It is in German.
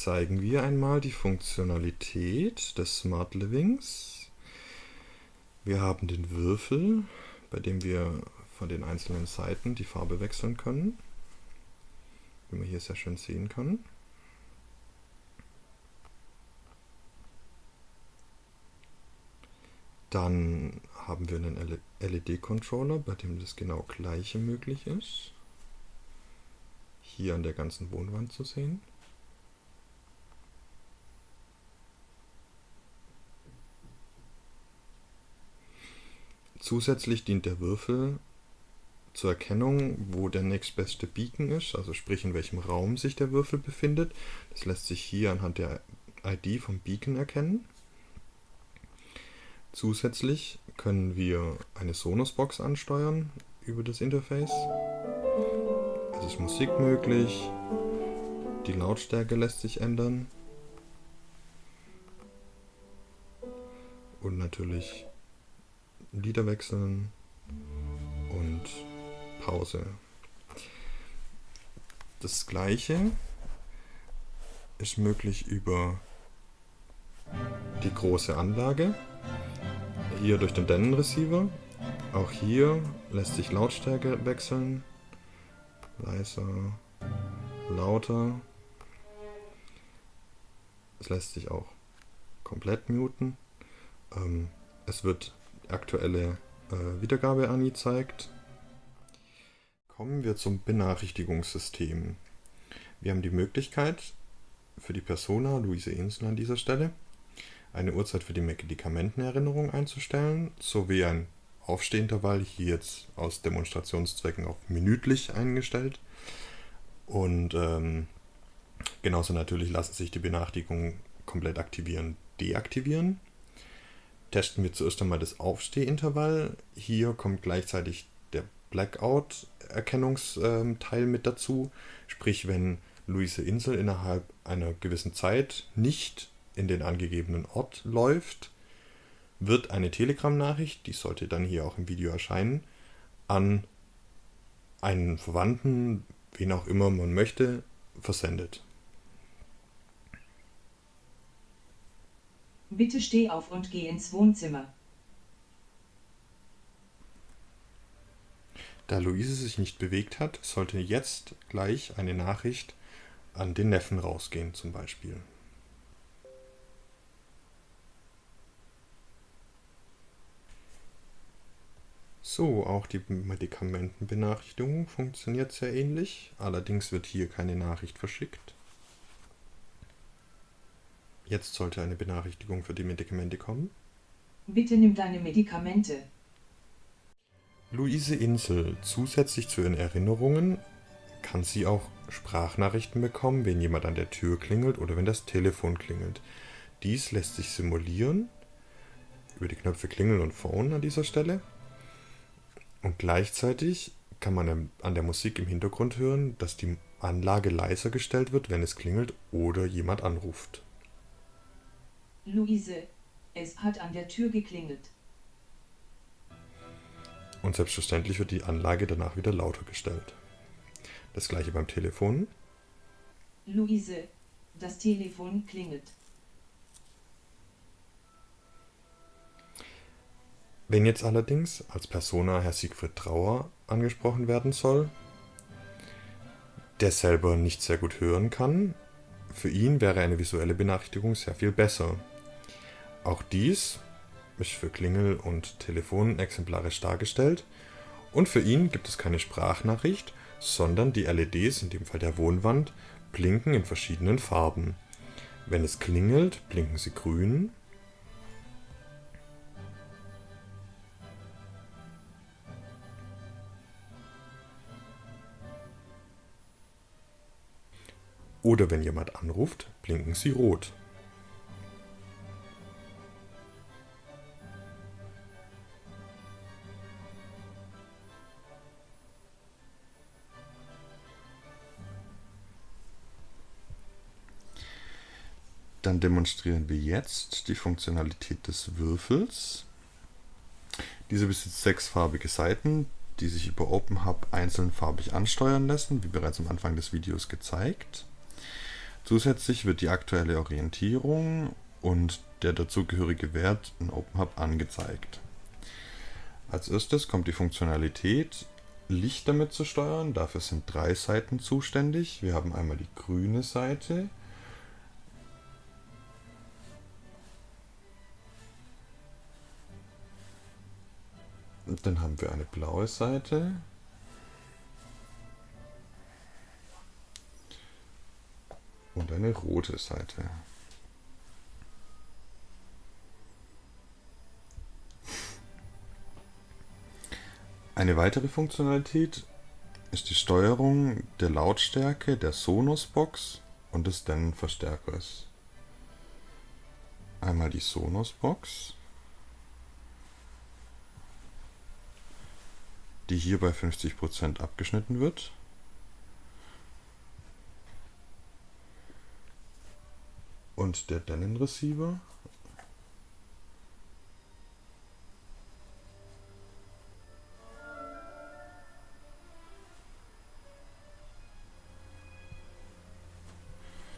zeigen wir einmal die Funktionalität des Smart Livings. Wir haben den Würfel, bei dem wir von den einzelnen Seiten die Farbe wechseln können, wie man hier sehr schön sehen kann. Dann haben wir einen LED-Controller, bei dem das genau gleiche möglich ist. Hier an der ganzen Wohnwand zu sehen. Zusätzlich dient der Würfel zur Erkennung, wo der nächstbeste Beacon ist, also sprich in welchem Raum sich der Würfel befindet. Das lässt sich hier anhand der ID vom Beacon erkennen. Zusätzlich können wir eine Sonos-Box ansteuern über das Interface. Es ist Musik möglich, die Lautstärke lässt sich ändern und natürlich Lieder wechseln und Pause. Das gleiche ist möglich über die große Anlage, hier durch den Denon Receiver. Auch hier lässt sich Lautstärke wechseln, leiser, lauter. Es lässt sich auch komplett muten. Es wird aktuelle Wiedergabe angezeigt. Kommen wir zum Benachrichtigungssystem. Wir haben die Möglichkeit für die Persona Luise Insel an dieser Stelle eine Uhrzeit für die Medikamentenerinnerung einzustellen, sowie ein Aufstehintervall, hier jetzt aus Demonstrationszwecken auf minütlich eingestellt. Und genauso natürlich lassen sich die Benachrichtigungen komplett aktivieren, deaktivieren. Testen wir zuerst einmal das Aufstehintervall. Hier kommt gleichzeitig der Blackout-Erkennungsteil mit dazu. Sprich, wenn Luise Insel innerhalb einer gewissen Zeit nicht in den angegebenen Ort läuft, wird eine Telegram-Nachricht, die sollte dann hier auch im Video erscheinen, an einen Verwandten, wen auch immer man möchte, versendet. Bitte steh auf und geh ins Wohnzimmer. Da Luise sich nicht bewegt hat, sollte jetzt gleich eine Nachricht an den Neffen rausgehen, zum Beispiel. So, auch die Medikamentenbenachrichtigung funktioniert sehr ähnlich, allerdings wird hier keine Nachricht verschickt. Jetzt sollte eine Benachrichtigung für die Medikamente kommen. Bitte nimm deine Medikamente. Luise Insel, zusätzlich zu ihren Erinnerungen, kann sie auch Sprachnachrichten bekommen, wenn jemand an der Tür klingelt oder wenn das Telefon klingelt. Dies lässt sich simulieren über die Knöpfe Klingeln und Phone an dieser Stelle. Und gleichzeitig kann man an der Musik im Hintergrund hören, dass die Anlage leiser gestellt wird, wenn es klingelt oder jemand anruft. Luise, es hat an der Tür geklingelt. Und selbstverständlich wird die Anlage danach wieder lauter gestellt. Das gleiche beim Telefon. Luise, das Telefon klingelt. Wenn jetzt allerdings als Persona Herr Siegfried Trauer angesprochen werden soll, der selber nicht sehr gut hören kann, für ihn wäre eine visuelle Benachrichtigung sehr viel besser. Auch dies ist für Klingel und Telefon exemplarisch dargestellt und für ihn gibt es keine Sprachnachricht, sondern die LEDs, in dem Fall der Wohnwand, blinken in verschiedenen Farben. Wenn es klingelt, blinken sie grün. Oder wenn jemand anruft, blinken sie rot. Dann demonstrieren wir jetzt die Funktionalität des Würfels. Dieser besitzt 6 farbige Seiten, die sich über OpenHub einzeln farbig ansteuern lassen, wie bereits am Anfang des Videos gezeigt. Zusätzlich wird die aktuelle Orientierung und der dazugehörige Wert in OpenHub angezeigt. Als erstes kommt die Funktionalität, Lichter mitzusteuern. Dafür sind 3 Seiten zuständig. Wir haben einmal die grüne Seite. Und dann haben wir eine blaue Seite. Und eine rote Seite. Eine weitere Funktionalität ist die Steuerung der Lautstärke der Sonos-Box und des Dennenverstärkers. Einmal die Sonos-Box, die hier bei 50% abgeschnitten wird. Und der Denon-Receiver.